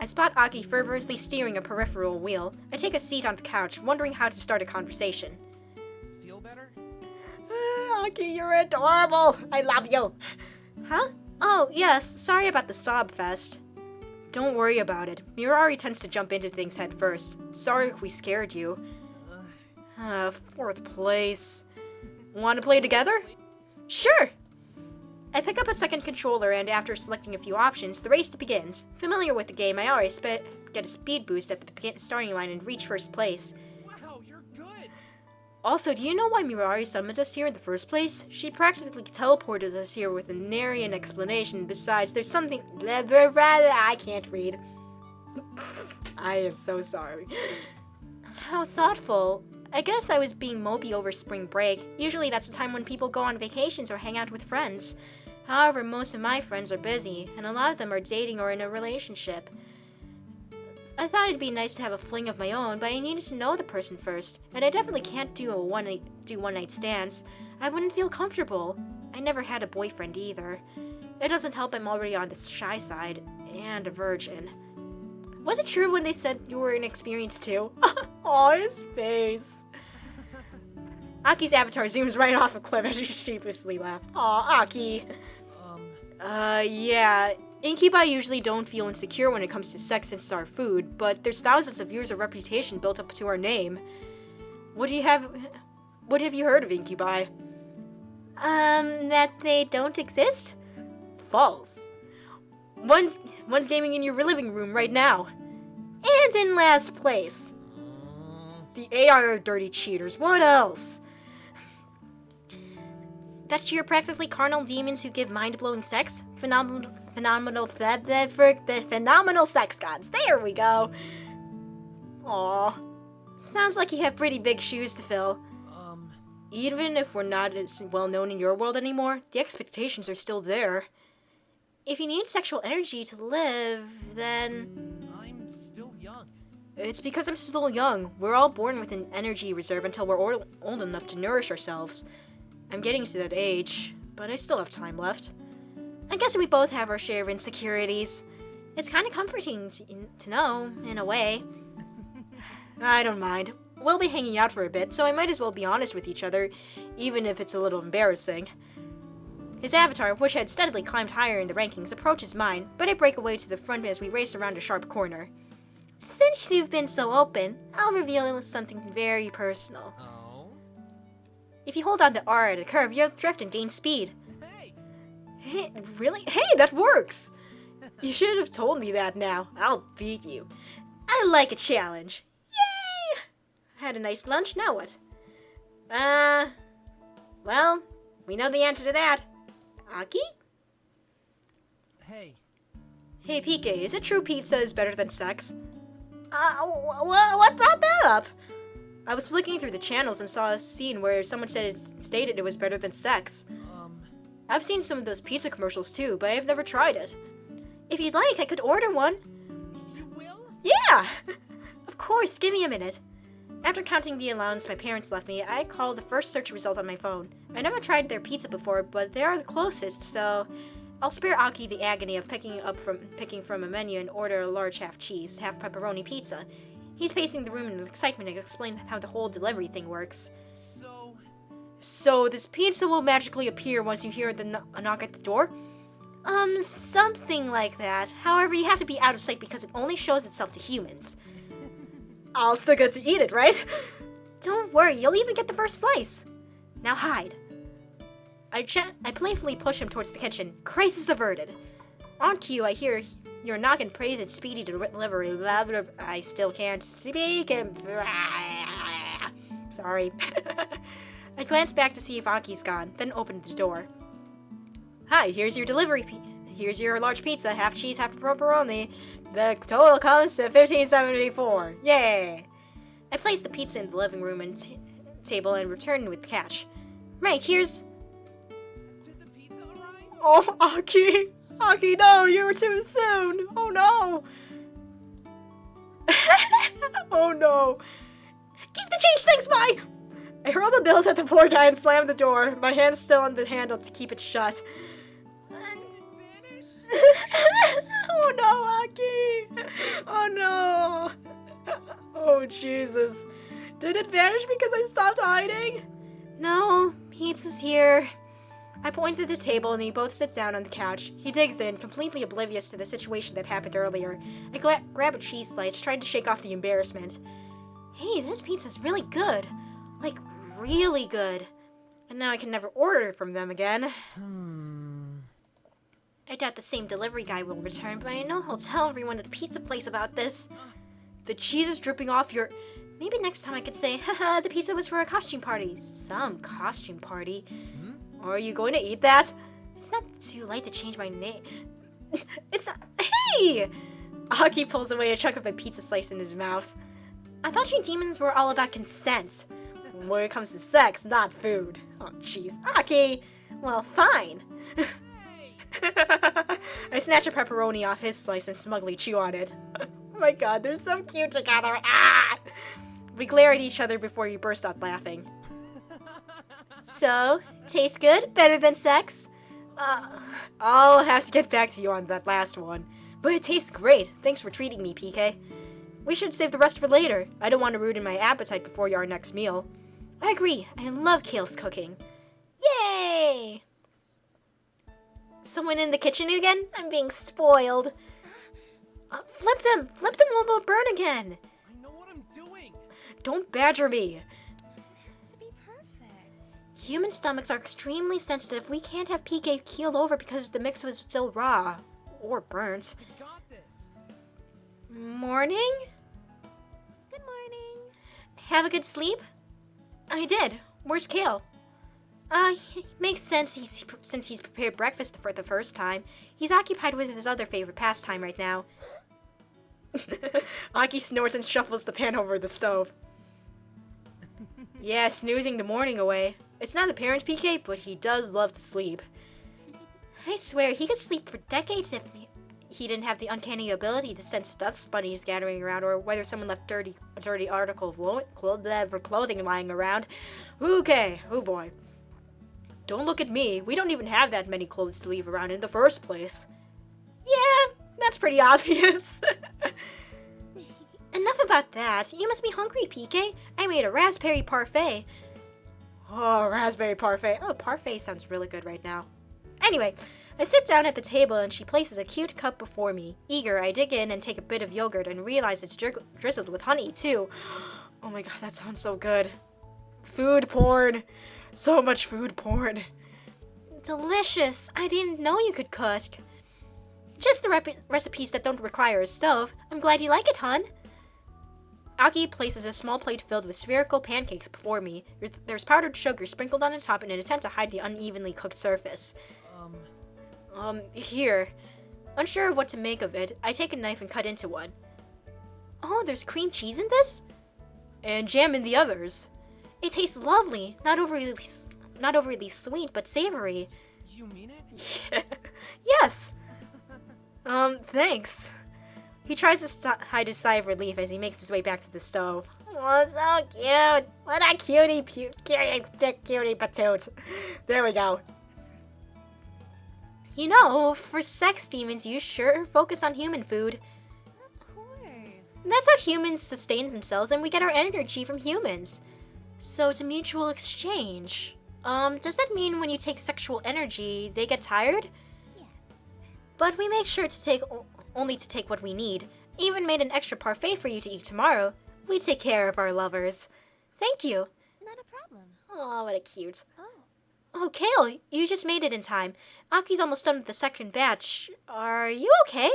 I spot Akki fervently steering a peripheral wheel. I take a seat on the couch, wondering how to start a conversation. Feel better? Akki, you're adorable! I love you! Huh? Oh, yes, sorry about the sob fest. Don't worry about it. Mirari tends to jump into things head first. Sorry if we scared you. Fourth place. Want to play together? Sure! I pick up a second controller and after selecting a few options, the race begins. Familiar with the game, I always get a speed boost at the starting line and reach first place. Wow, you're good! Also, do you know why Mirari summoned us here in the first place? She practically teleported us here with a nary an explanation. Besides, there's something... I can't read. I am so sorry. How thoughtful. I guess I was being mopey over spring break. Usually that's the time when people go on vacations or hang out with friends. However, most of my friends are busy, and a lot of them are dating or in a relationship. I thought it'd be nice to have a fling of my own, but I needed to know the person first, and I definitely can't do one-night stands. I wouldn't feel comfortable. I never had a boyfriend either. It doesn't help I'm already on the shy side, and a virgin. Was it true when they said you were inexperienced too? Aw, his face. Aki's avatar zooms right off a cliff as she sheepishly laughs. Aw, Akki. Yeah. Incubi usually don't feel insecure when it comes to sex since it's our food, but there's thousands of years of reputation built up to our name. What have you heard of Incubi? That they don't exist? False. One's gaming in your living room right now. And in last place. The AI are dirty cheaters. What else? That you're practically carnal demons who give mind-blowing sex? Phenomenal sex gods. There we go. Aw. Sounds like you have pretty big shoes to fill. Even if we're not as well known in your world anymore, the expectations are still there. If you need sexual energy to live, then... I'm still young. It's because I'm still young. We're all born with an energy reserve until we're old enough to nourish ourselves. I'm getting to that age, but I still have time left. I guess we both have our share of insecurities. It's kind of comforting to know, in a way. I don't mind. We'll be hanging out for a bit, so I might as well be honest with each other, even if it's a little embarrassing. His avatar, which had steadily climbed higher in the rankings, approaches mine, but I break away to the front as we race around a sharp corner. Since you've been so open, I'll reveal something very personal. Oh? If you hold on to R at a curve, you'll drift and gain speed. Hey! Hey, really? Hey, that works! You should have told me that now. I'll beat you. I like a challenge. Yay! Had a nice lunch, now what? Well, we know the answer to that. Akki? Hey. Hey, PK, is it true pizza is better than sex? What brought that up? I was flicking through the channels and saw a scene where someone stated it was better than sex. I've seen some of those pizza commercials too, but I've never tried it. If you'd like, I could order one. You will? Yeah! Of course, give me a minute. After counting the allowance my parents left me, I called the first search result on my phone. I never tried their pizza before, but they are the closest, so I'll spare Akki the agony of picking from a menu and order a large half cheese, half pepperoni pizza. He's pacing the room in excitement and explained how the whole delivery thing works. So this pizza will magically appear once you hear a knock at the door? Something like that. However, you have to be out of sight because it only shows itself to humans. I'll still get to eat it, right? Don't worry, you'll even get the first slice. Now hide. I playfully push him towards the kitchen. Crisis averted. On cue, I hear your knock and praise its speedy delivery. I still can't speak. Sorry. I glance back to see if Aki's gone, then opened the door. Hi, here's your delivery. Here's your large pizza, half cheese, half pepperoni. The total comes to $15.74. Yay! I placed the pizza in the living room and table and returned with the cash. Right, here's... Did the pizza arrive? Oh, Akki! Akki, no, you were too soon! Oh no! Oh no! Keep the change, thanks, bye! I hurled the bills at the poor guy and slammed the door, my hand still on the handle to keep it shut. Did it vanish? Oh no, Akki! Jesus. Did it vanish because I stopped hiding? No, pizza's here. I point to the table and they both sit down on the couch. He digs in, completely oblivious to the situation that happened earlier. I grab a cheese slice, trying to shake off the embarrassment. Hey, this pizza's really good. Like, really good. And now I can never order it from them again. I doubt the same delivery guy will return, but I know he'll tell everyone at the pizza place about this. The cheese is dripping off your... Maybe next time I could say, haha, the pizza was for a costume party. Some costume party. Are you going to eat that? It's not too late to change my name. It's not... Hey! Akki pulls away a chunk of a pizza slice in his mouth. I thought you demons were all about consent. When it comes to sex, not food. Oh, jeez. Akki! Well, fine. I snatch a pepperoni off his slice and smugly chew on it. Oh my god, they're so cute together. Ah! We glare at each other before you burst out laughing. So, tastes good? Better than sex? I'll have to get back to you on that last one. But it tastes great. Thanks for treating me, PK. We should save the rest for later. I don't want to ruin my appetite before our next meal. I agree. I love Kale's cooking. Yay! Someone in the kitchen again? I'm being spoiled. Flip them! Flip them or they'll burn again! I know what I'm doing! Don't badger me! It has to be perfect. Human stomachs are extremely sensitive. We can't have PK keeled over because the mix was still raw. Or burnt. I got this! Morning? Good morning. Have a good sleep? I did. Where's Kale? Makes sense since he's prepared breakfast for the first time. He's occupied with his other favorite pastime right now. Akki snorts and shuffles the pan over the stove. Yeah, snoozing the morning away. It's not apparent, PK, but he does love to sleep. I swear, he could sleep for decades if he didn't have the uncanny ability to sense dust bunnies gathering around or whether someone left a dirty article of clothing lying around. Okay, oh boy. Don't look at me. We don't even have that many clothes to leave around in the first place. Yeah, that's pretty obvious. Enough about that. You must be hungry, PK. I made a raspberry parfait. Oh, raspberry parfait. Oh, parfait sounds really good right now. Anyway, I sit down at the table and she places a cute cup before me. Eager, I dig in and take a bit of yogurt and realize it's drizzled with honey, too. Oh my god, that sounds so good. Food porn. So much food porn. Delicious. I didn't know you could cook. Just the recipes that don't require a stove. I'm glad you like it, hon. Akki places a small plate filled with spherical pancakes before me. There's powdered sugar sprinkled on the top in an attempt to hide the unevenly cooked surface. Here. Unsure of what to make of it, I take a knife and cut into one. Oh, there's cream cheese in this? And jam in the others. It tastes lovely. Not overly sweet, but savory. You mean it? Yeah. Yes. Thanks. He tries to hide his sigh of relief as he makes his way back to the stove. Oh, so cute. What a cutie patoot. There we go. You know, for sex demons, you sure focus on human food. Of course. That's how humans sustain themselves, and we get our energy from humans. So it's a mutual exchange. Does that mean when you take sexual energy, they get tired? Yes. But we make sure to take only to take what we need. Even made an extra parfait for you to eat tomorrow. We take care of our lovers. Thank you. Not a problem. Oh, what a cute. Oh. Oh, Kale, you just made it in time. Aki's almost done with the second batch. Are you okay?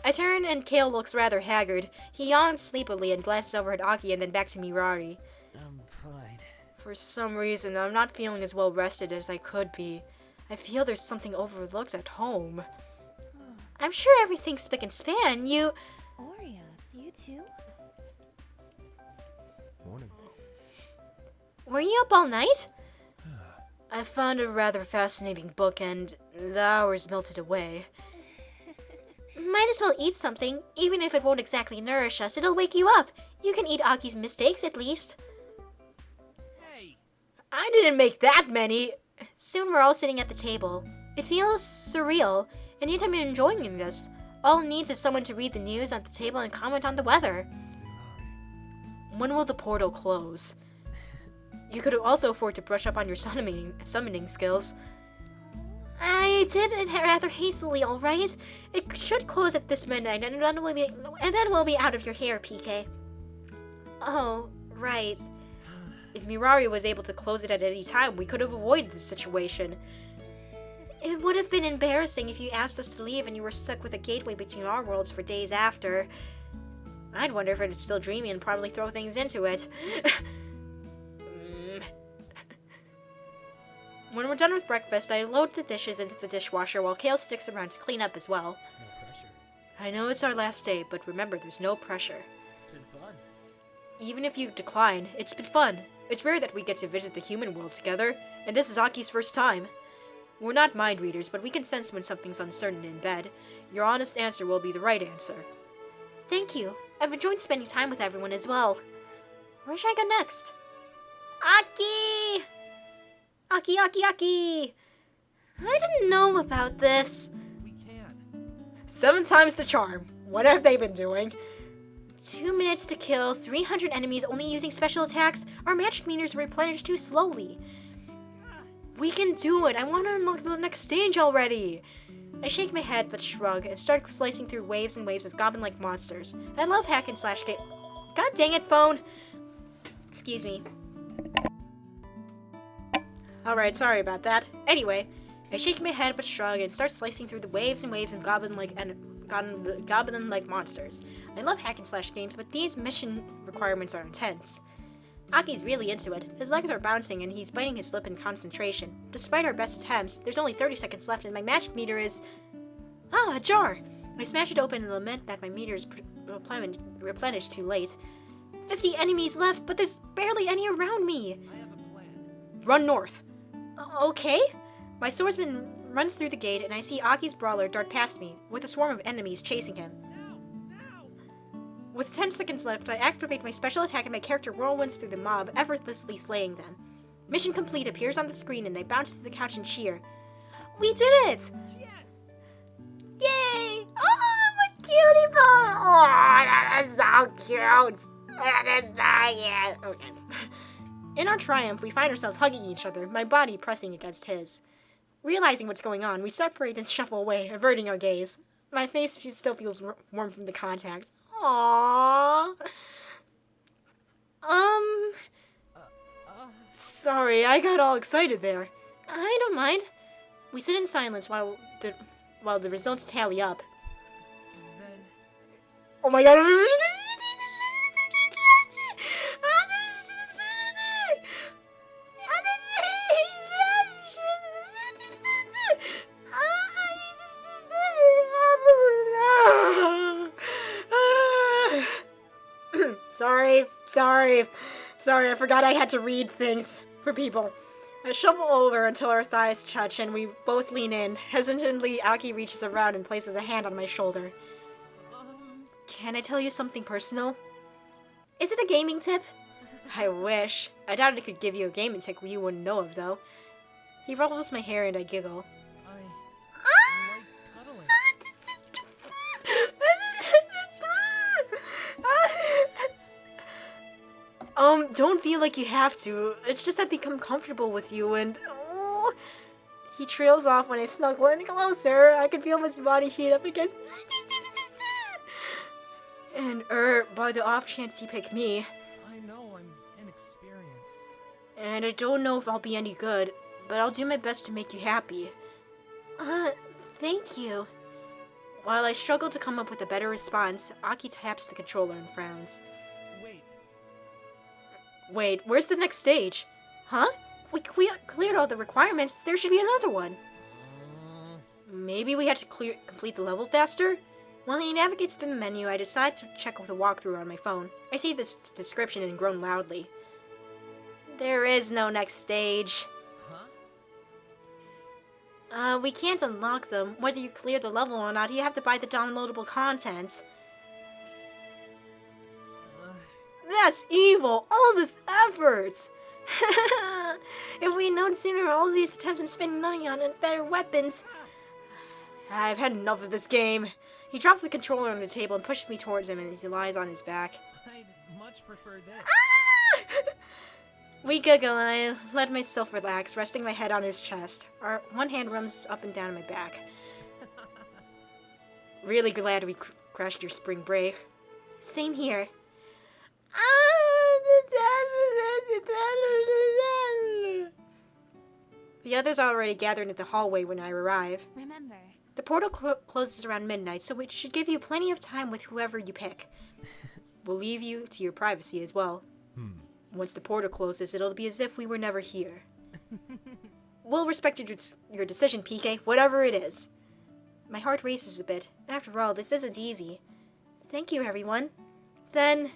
I turn and Kale looks rather haggard. He yawns sleepily and glances over at Akki and then back to Mirari. I'm fine. For some reason, I'm not feeling as well rested as I could be. I feel there's something overlooked at home. I'm sure everything's spick and span. Oreos, you too? Morning. Were you up all night? I found a rather fascinating book and the hours melted away. Might as well eat something. Even if it won't exactly nourish us, it'll wake you up. You can eat Aki's mistakes at least. Hey! I didn't make that many. Soon we're all sitting at the table. It feels surreal, and yet I'm enjoying this. All it needs is someone to read the news on the table and comment on the weather. When will the portal close? You could also afford to brush up on your summoning skills. I did it rather hastily, alright? It should close at this midnight, and then we'll be out of your hair, PK. Oh, right. If Mirari was able to close it at any time, we could have avoided this situation. It would have been embarrassing if you asked us to leave and you were stuck with a gateway between our worlds for days after. I'd wonder if it's still dreamy and probably throw things into it. When we're done with breakfast, I load the dishes into the dishwasher while Kale sticks around to clean up as well. No pressure. I know it's our last day, but remember, there's no pressure. It's been fun. Even if you decline, it's been fun. It's rare that we get to visit the human world together, and this is Aki's first time. We're not mind readers, but we can sense when something's uncertain in bed. Your honest answer will be the right answer. Thank you. I've enjoyed spending time with everyone as well. Where should I go next? Akki! Akki, Akki, Akki! I didn't know about this. We can. 7 times the charm. What have they been doing? 2 minutes to kill, 300 enemies only using special attacks. Our magic meters replenish too slowly. We can do it. I want to unlock the next stage already. I shake my head but shrug and start slicing through waves and waves of goblin-like monsters. I love hack and slash game. God dang it, phone. Excuse me. Alright, sorry about that. Anyway, I shake my head but shrug and start slicing through the waves and waves of goblin-like monsters. I love hack and slash games, but these mission requirements are intense. Aki's really into it. His legs are bouncing and he's biting his lip in concentration. Despite our best attempts, there's only 30 seconds left and my magic meter is... Ah, a jar! I smash it open and lament that my meter is replenished too late. 50 enemies left, but there's barely any around me! I have a plan. Run north. Okay? My swordsman runs through the gate and I see Aki's brawler dart past me, with a swarm of enemies chasing him. Now! With 10 seconds left, I activate my special attack and my character whirlwinds through the mob, effortlessly slaying them. Mission complete appears on the screen and I bounce to the couch and cheer. We did it! Yes! Yay! Oh, what cutie pie! Oh, that is so cute! I didn't die yet. Okay. In our triumph, we find ourselves hugging each other, my body pressing against his. Realizing what's going on, we separate and shuffle away, averting our gaze. My face still feels warm from the contact. Aww. Sorry, I got all excited there. I don't mind. We sit in silence while the results tally up. Then... Oh my god. Sorry, I forgot I had to read things for people. I shuffle over until our thighs touch and we both lean in. Hesitantly, Akki reaches around and places a hand on my shoulder. Can I tell you something personal? Is it a gaming tip? I wish. I doubt it could give you a gaming tip you wouldn't know of, though. He ruffles my hair and I giggle. I like cuddling. Don't feel like you have to. It's just I've become comfortable with you and... Oh. He trails off when I snuggle in closer. I can feel his body heat up against... And, by the off chance he picked me. I know I'm inexperienced. And I don't know if I'll be any good, but I'll do my best to make you happy. Thank you. While I struggle to come up with a better response, Akki taps the controller and frowns. Wait, where's the next stage? Huh? We cleared all the requirements. There should be another one. Maybe we had to complete the level faster? While he navigates through the menu, I decide to check the walkthrough on my phone. I see this description and groan loudly. There is no next stage. Huh? We can't unlock them. Whether you clear the level or not, you have to buy the downloadable content. That's evil! All this effort! If we had known sooner all these attempts and spending money on better weapons... I've had enough of this game. He dropped the controller on the table and pushed me towards him as he lies on his back. I'd much prefer this. We giggle and I let myself relax, resting my head on his chest. One hand runs up and down my back. Really glad we crashed your spring break. Same here. The others are already gathered in the hallway when I arrive. Remember, The portal closes around midnight, so it should give you plenty of time with whoever you pick. We'll leave you to your privacy as well. Once the portal closes, it'll be as if we were never here. We'll respect your decision, PK, whatever it is. My heart races a bit. After all, this isn't easy. Thank you, everyone. Then,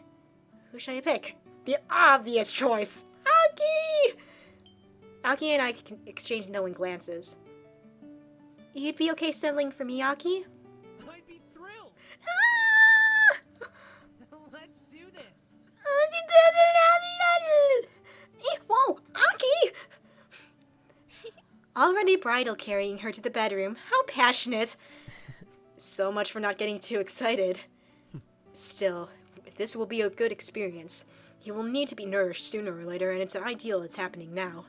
who should I pick? The obvious choice, Akki! Akki and I can exchange knowing glances. You'd be okay settling for me, Akki? I'd be thrilled. Let's do this. Whoa, Akki! Already bridal carrying her to the bedroom. How passionate. So much for not getting too excited. Still, this will be a good experience. He will need to be nourished sooner or later, and it's ideal it's happening now.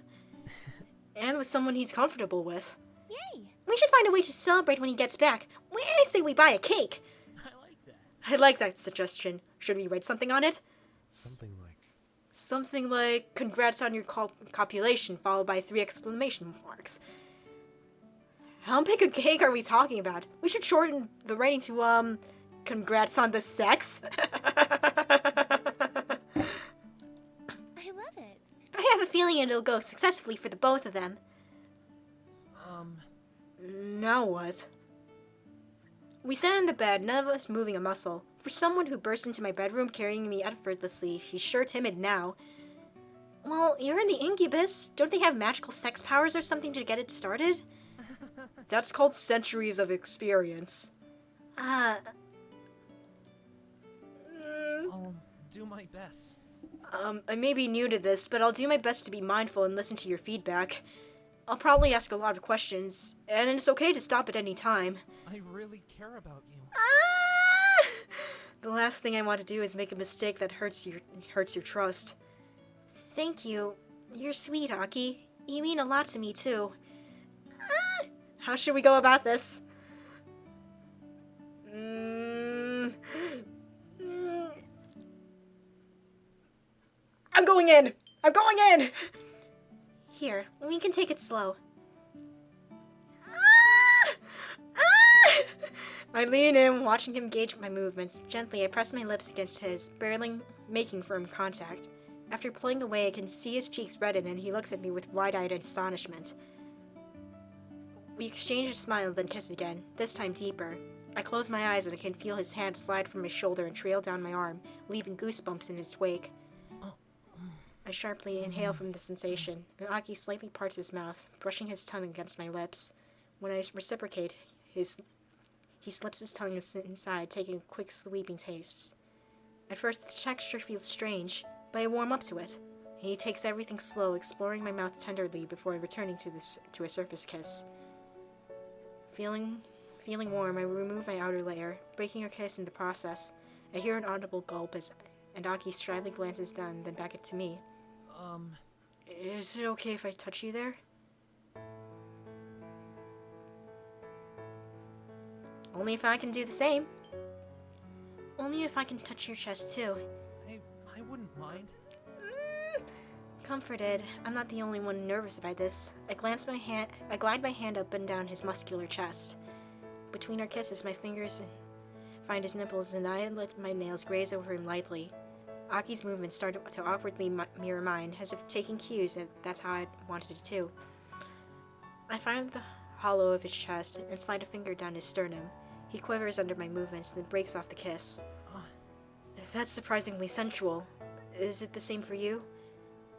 And with someone he's comfortable with. yay! We should find a way to celebrate when he gets back. I say we buy a cake. I like that. I like that suggestion. Should we write something on it? Something like, Something like, congrats on your copulation, followed by 3 exclamation marks. How big a cake are we talking about? We should shorten the writing to, congrats on the sex. I love it. I have a feeling it'll go successfully for the both of them. Now what? We sat in the bed, none of us moving a muscle. For someone who burst into my bedroom carrying me effortlessly, he's sure timid now. Well, you're in the incubus. Don't they have magical sex powers or something to get it started? That's called centuries of experience. I'll do my best. I may be new to this, but I'll do my best to be mindful and listen to your feedback. I'll probably ask a lot of questions, and it's okay to stop at any time. I really care about you. The last thing I want to do is make a mistake that hurts your trust. Thank you. You're sweet, Akki. You mean a lot to me, too. How should we go about this? I'm going in! I'm going in! Here, we can take it slow. I lean in, watching him gauge my movements. Gently, I press my lips against his, barely making firm contact. After pulling away, I can see his cheeks redden, and he looks at me with wide-eyed astonishment. We exchange a smile, then kiss again, this time deeper. I close my eyes, and I can feel his hand slide from my shoulder and trail down my arm, leaving goosebumps in its wake. I sharply inhale from the sensation, and Akki slightly parts his mouth, brushing his tongue against my lips. When I reciprocate, he slips his tongue inside, taking quick, sweeping tastes. At first, the texture feels strange, but I warm up to it, and he takes everything slow, exploring my mouth tenderly before returning to a surface kiss. Feeling warm, I remove my outer layer, breaking her kiss in the process. I hear an audible gulp and Akki shyly glances down, then back to me. Is it okay if I touch you there? Only if I can do the same. Only if I can touch your chest too. I wouldn't mind. Comforted, I'm not the only one nervous about this. I glide my hand up and down his muscular chest. Between our kisses, my fingers find his nipples, and I let my nails graze over him lightly. Aki's movements started to awkwardly mirror mine, as if taking cues that that's how I wanted it too. I find the hollow of his chest and slide a finger down his sternum. He quivers under my movements, then breaks off the kiss. That's surprisingly sensual. Is it the same for you?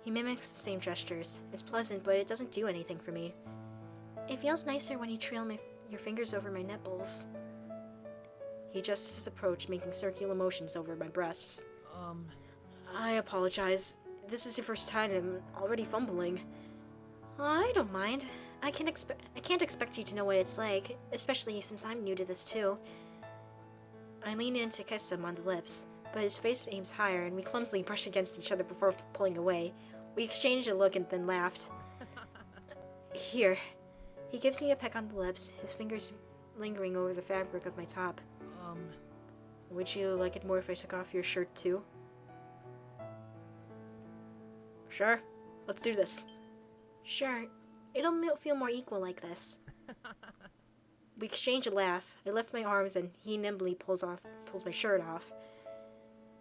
He mimics the same gestures. It's pleasant, but it doesn't do anything for me. It feels nicer when you trail your fingers over my nipples. He adjusts his approach, making circular motions over my breasts. I apologize. This is your first time and I'm already fumbling. I don't mind. I can't expect you to know what it's like, especially since I'm new to this too. I lean in to kiss him on the lips, but his face aims higher and we clumsily brush against each other before pulling away. We exchanged a look and then laughed. Here. He gives me a peck on the lips, his fingers lingering over the fabric of my top. Would you like it more if I took off your shirt too? Sure. Let's do this. Sure. It'll feel more equal like this. We exchange a laugh. I lift my arms and he nimbly pulls my shirt off.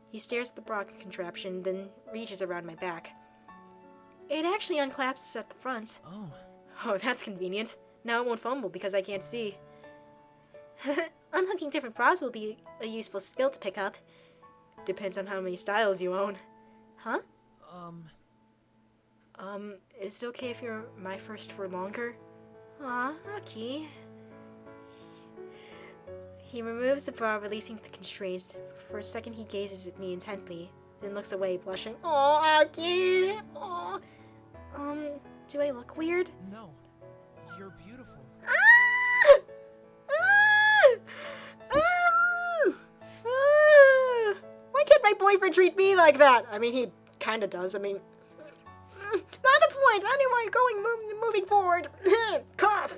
He stares at the bra contraption, then reaches around my back. It actually unclaps at the front. Oh, that's convenient. Now it won't fumble because I can't see. Unhooking different bras will be a useful skill to pick up. Depends on how many styles you own. Huh? Is it okay if you're my first for longer? Aw, Akki. He removes the bra, releasing the constraints. For a second he gazes at me intently, then looks away, blushing. Aw, Akki! Aw. Do I look weird? No. You're beautiful. Why can't my boyfriend treat me like that? I mean, he kinda does. I mean, not the point. Anyway, moving forward. Cough.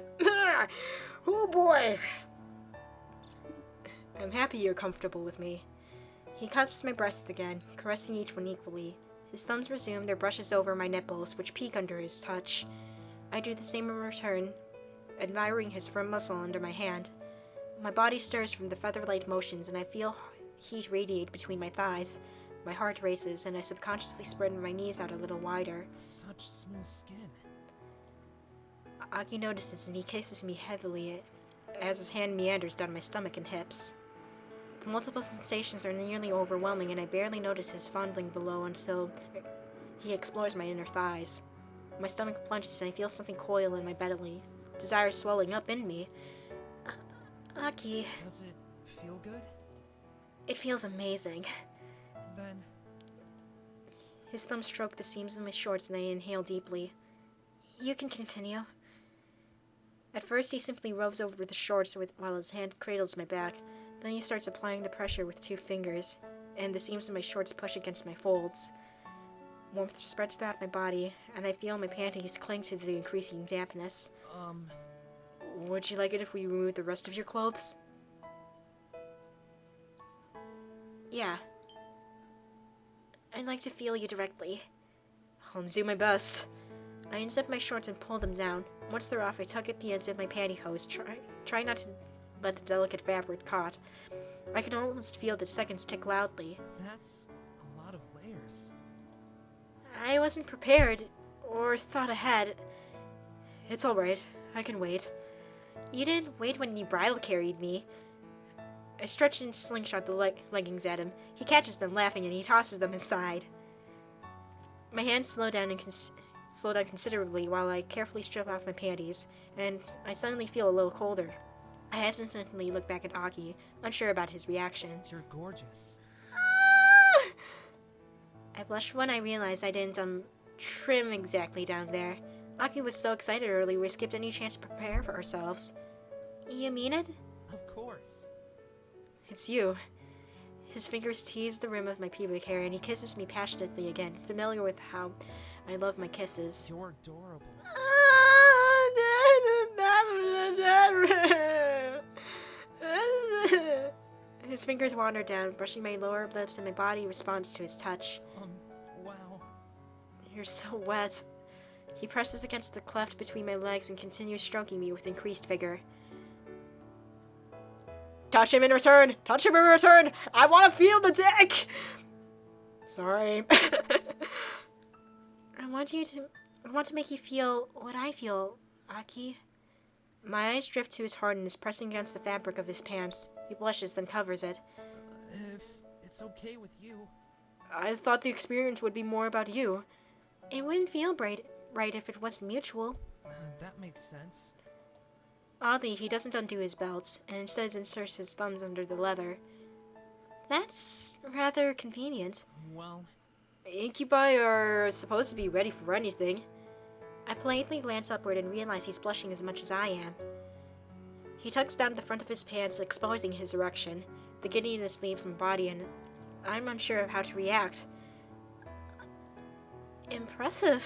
Oh boy. I'm happy you're comfortable with me. He cusps my breasts again, caressing each one equally. His thumbs resume their brushes over my nipples, which peek under his touch. I do the same in return, admiring his firm muscle under my hand. My body stirs from the feather-light motions, and I feel heat radiate between my thighs. My heart races, and I subconsciously spread my knees out a little wider. Such smooth skin. Akki notices, and he kisses me heavily as his hand meanders down my stomach and hips. The multiple sensations are nearly overwhelming, and I barely notice his fondling below until he explores my inner thighs. My stomach plunges, and I feel something coil in my belly, desire swelling up in me. Akki. Does it feel good? It feels amazing. Then... His thumbs stroke the seams of my shorts, and I inhale deeply. You can continue. At first, he simply roves over the shorts while his hand cradles my back. Then he starts applying the pressure with 2 fingers, and the seams of my shorts push against my folds. Warmth spreads throughout my body, and I feel my panties cling to the increasing dampness. Would you like it if we remove the rest of your clothes? Yeah. I'd like to feel you directly. I'll do my best. I unzip my shorts and pull them down. Once they're off, I tug at the ends of my pantyhose, try not to let the delicate fabric caught. I can almost feel the seconds tick loudly. That's a lot of layers. I wasn't prepared, or thought ahead. It's alright. I can wait. You didn't wait when you bridal carried me. I stretch and slingshot the leggings at him. He catches them, laughing, and he tosses them aside. My hands slow down considerably while I carefully strip off my panties, and I suddenly feel a little colder. I hesitantly look back at Akki, unsure about his reaction. You're gorgeous. I blush when I realize I didn't, trim exactly down there. Akki was so excited earlier we skipped any chance to prepare for ourselves. You mean it? Of course. It's you. His fingers tease the rim of my pubic hair, and he kisses me passionately again, familiar with how I love my kisses. You're adorable. His fingers wander down, brushing my lower lips, and my body responds to his touch. Wow. You're so wet. He presses against the cleft between my legs and continues stroking me with increased vigor. Touch him in return! Touch him in return! I want to feel the dick! Sorry. I want to make you feel what I feel, Akki. My eyes drift to his hardness, pressing against the fabric of his pants. He blushes, then covers it. If it's okay with you. I thought the experience would be more about you. It wouldn't feel right if it wasn't mutual. That makes sense. Oddly, he doesn't undo his belt, and instead inserts his thumbs under the leather. That's rather convenient. Well... Incubi are supposed to be ready for anything. I politely glance upward and realize he's blushing as much as I am. He tugs down the front of his pants, exposing his erection. The giddiness leaves my body, and I'm unsure of how to react. Impressive.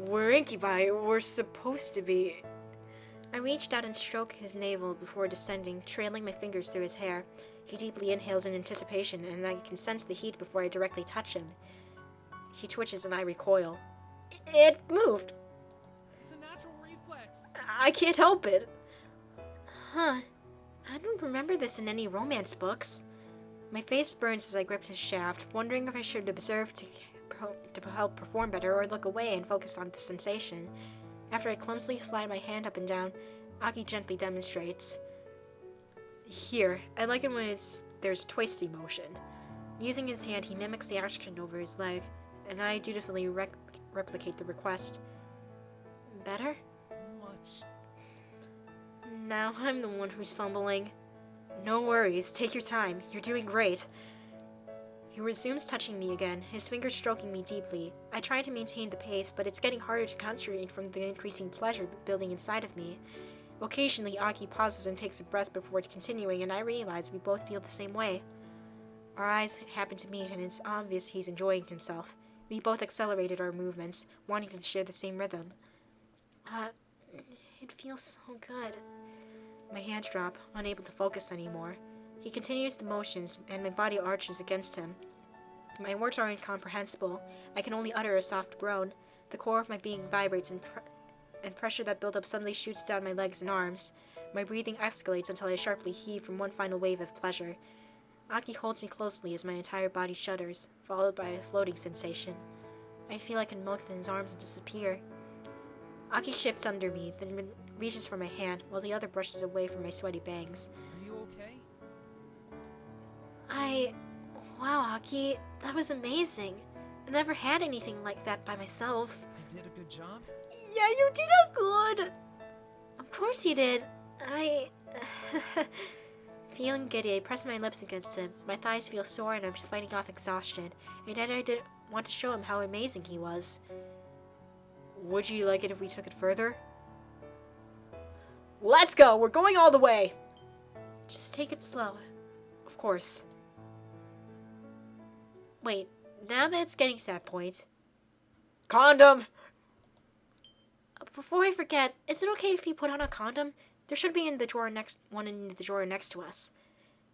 We're incubi. We're supposed to be. I reached out and stroked his navel before descending, trailing my fingers through his hair. He deeply inhales in anticipation, and I can sense the heat before I directly touch him. He twitches and I recoil. It moved. It's a natural reflex. I can't help it. Huh. I don't remember this in any romance books. My face burns as I gripped his shaft, wondering if I should observe to help perform better or look away and focus on the sensation. After I clumsily slide my hand up and down, Akki gently demonstrates. Here, I like it when there's twisty motion. Using his hand, he mimics the action over his leg, and I dutifully replicate the request. Better? Much. Now I'm the one who's fumbling. No worries, take your time. You're doing great. He resumes touching me again, his fingers stroking me deeply. I try to maintain the pace, but it's getting harder to concentrate from the increasing pleasure building inside of me. Occasionally, Akki pauses and takes a breath before continuing, and I realize we both feel the same way. Our eyes happen to meet, and it's obvious he's enjoying himself. We both accelerated our movements, wanting to share the same rhythm. It feels so good. My hands drop, unable to focus anymore. He continues the motions, and my body arches against him. My words are incomprehensible. I can only utter a soft groan. The core of my being vibrates, and pressure that buildup suddenly shoots down my legs and arms. My breathing escalates until I sharply heave from one final wave of pleasure. Akki holds me closely as my entire body shudders, followed by a floating sensation. I feel I can melt in his arms and disappear. Akki shifts under me, then reaches for my hand, while the other brushes away from my sweaty bangs. Are you okay? Wow, Akki, that was amazing. I never had anything like that by myself. I did a good job? Yeah, you did a good. Of course you did. Feeling giddy, I press my lips against him. My thighs feel sore and I'm fighting off exhaustion. And yet I didn't want to show him how amazing he was. Would you like it if we took it further? Let's go! We're going all the way! Just take it slow. Of course. Wait, now that it's getting to that point... Condom! Before I forget, is it okay if you put on a condom? There should be one in the drawer next to us.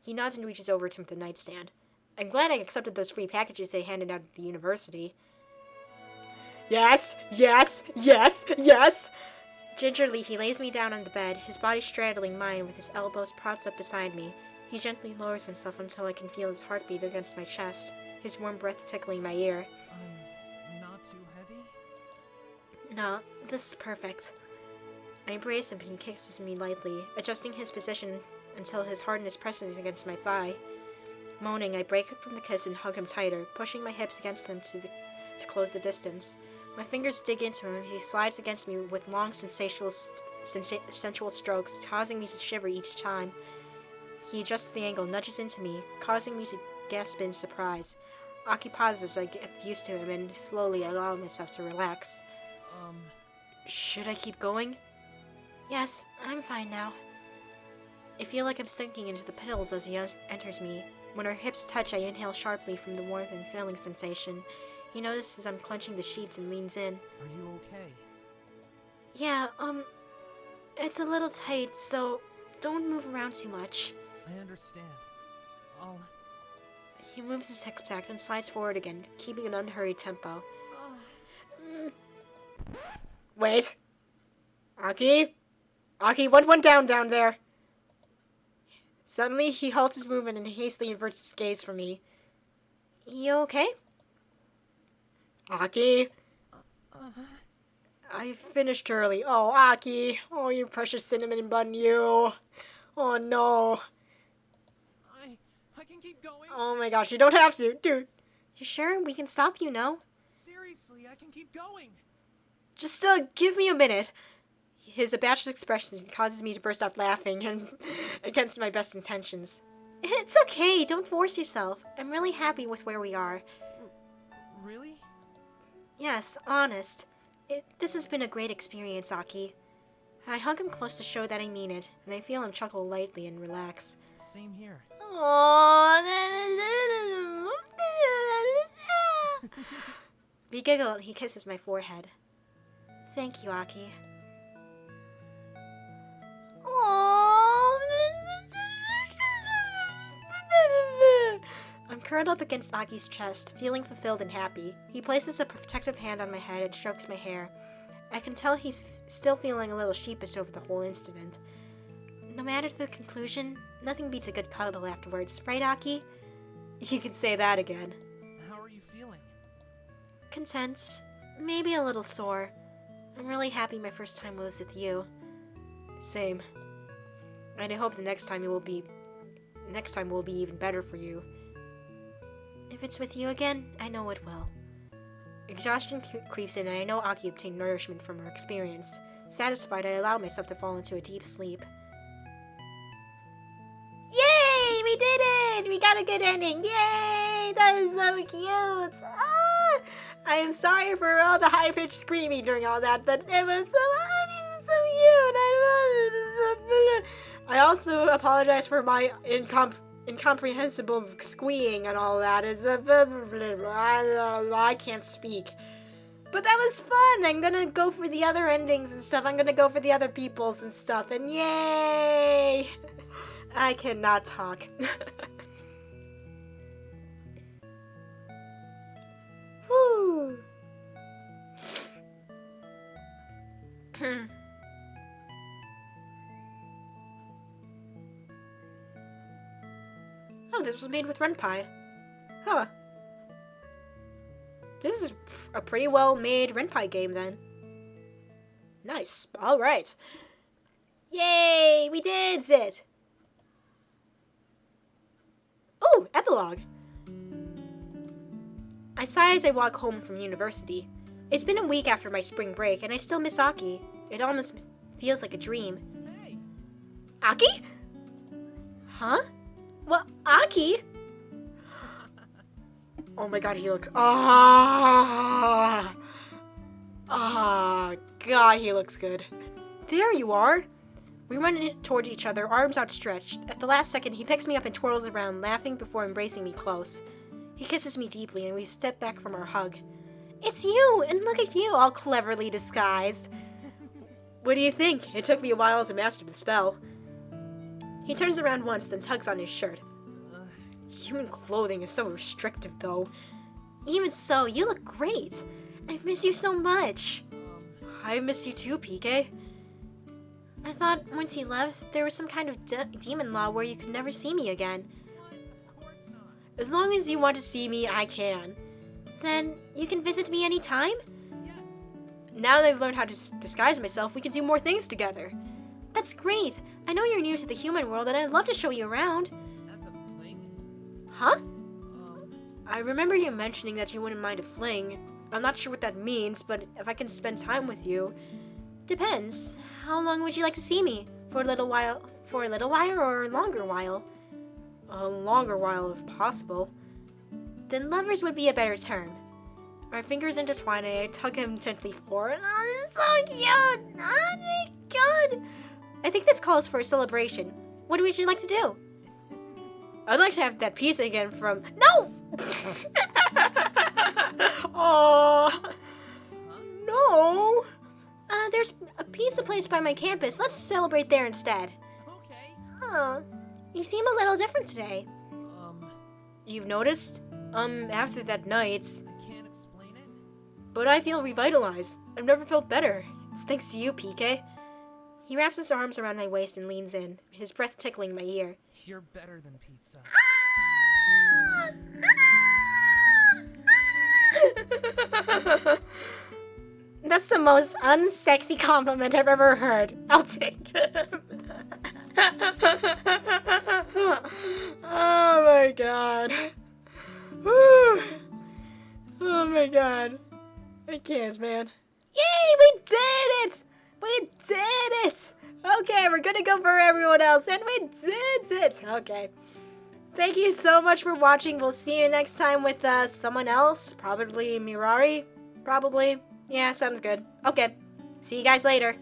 He nods and reaches over to the nightstand. I'm glad I accepted those free packages they handed out at the university. Yes, yes, yes, yes! Gingerly, he lays me down on the bed, his body straddling mine with his elbows propped up beside me. He gently lowers himself until I can feel his heartbeat against my chest, his warm breath tickling my ear. Not too heavy? No, this is perfect. I embrace him and he kisses me lightly, adjusting his position until his hardness presses against my thigh. Moaning, I break from the kiss and hug him tighter, pushing my hips against him to close the distance. My fingers dig into him as he slides against me with long, sensual strokes, causing me to shiver each time. He adjusts the angle, nudges into me, causing me to gasp in surprise. Akki pauses as I get used to him and slowly allow myself to relax. Should I keep going? Yes, I'm fine now. I feel like I'm sinking into the pillows as he enters me. When our hips touch, I inhale sharply from the warmth and filling sensation. He notices I'm clenching the sheets and leans in. Are you okay? Yeah, it's a little tight, so don't move around too much. I understand. He moves his hips back and slides forward again, keeping an unhurried tempo. Wait. Akki? Akki, what went down there? Suddenly, he halts his movement and hastily averts his gaze from me. You okay? Akki? I finished early. Oh, Akki. Oh, you precious cinnamon bun, you. Oh, no. I can keep going. Oh my gosh, you don't have to. Dude. You sure? We can stop you now? Seriously, I can keep going. Just, give me a minute. His abashed expression causes me to burst out laughing, and against my best intentions. It's okay, don't force yourself. I'm really happy with where we are. Really? Yes, honest. This has been a great experience, Akki. I hug him close to show that I mean it, and I feel him chuckle lightly and relax. Same here. Aww. We giggle and he kisses my forehead. Thank you, Akki. I'm curled up against Aki's chest, feeling fulfilled and happy. He places a protective hand on my head and strokes my hair. I can tell he's still feeling a little sheepish over the whole incident. No matter the conclusion, nothing beats a good cuddle afterwards, right, Akki? You can say that again. How are you feeling? Content. Maybe a little sore. I'm really happy my first time was with you. Same. And I hope the next time will be even better for you. If it's with you again, I know it will. Exhaustion creeps in, and I know Akki obtained nourishment from her experience. Satisfied, I allow myself to fall into a deep sleep. Yay! We did it! We got a good ending! Yay! That is so cute! Ah! I am sorry for all the high-pitched screaming during all that, but it was so cute! I also apologize for my incomprehensible squeeing and all that. I can't speak. But that was fun! I'm gonna go for the other endings and stuff. I'm gonna go for the other peoples and stuff, and yay! I cannot talk. Whew. Oh, this was made with Renpai. Huh. This is a pretty well-made Renpai game, then. Nice. Alright. Yay! We did it! Oh, epilogue. I sigh as I walk home from university. It's been a week after my spring break, and I still miss Akki. It almost feels like a dream. Hey! Akki? Huh? Well, Akki? Oh my god, he looks... God, he looks good. There you are! We run toward each other, arms outstretched. At the last second, he picks me up and twirls around, laughing before embracing me close. He kisses me deeply, and we step back from our hug. It's you! And look at you, all cleverly disguised. What do you think? It took me a while to master the spell. He turns around once, then tugs on his shirt. Human clothing is so restrictive, though. Even so, you look great. I've missed you so much. I missed you too, PK. I thought once he left, there was some kind of demon law where you could never see me again. Of course not. As long as you want to see me, I can. Then you can visit me anytime? Yes. Now that I've learned how to disguise myself, we can do more things together. That's great. I know you're new to the human world, and I'd love to show you around. As a fling? Huh? I remember you mentioning that you wouldn't mind a fling. I'm not sure what that means, but if I can spend time with you... Depends. How long would you like to see me? For a little while or a longer while? A longer while, if possible. Then lovers would be a better term. Our fingers intertwine and I tug him gently forward. Oh, this is so cute! Oh my god! I think this calls for a celebration. What would you like to do? I'd like to have that pizza again from... No! Oh, no! There's a pizza place by my campus. Let's celebrate there instead. Okay. Huh. You seem a little different today. You've noticed? After that night. I can't explain it. But I feel revitalized. I've never felt better. It's thanks to you, PK. He wraps his arms around my waist and leans in, his breath tickling my ear. You're better than pizza. That's the most unsexy compliment I've ever heard. I'll take it. Oh my god. Whew. Oh my god. I can't, man. Yay, we did it! We did it! Okay, we're gonna go for everyone else, and we did it! Okay. Thank you so much for watching. We'll see you next time with someone else. Probably Mirari. Probably. Yeah, sounds good. Okay. See you guys later.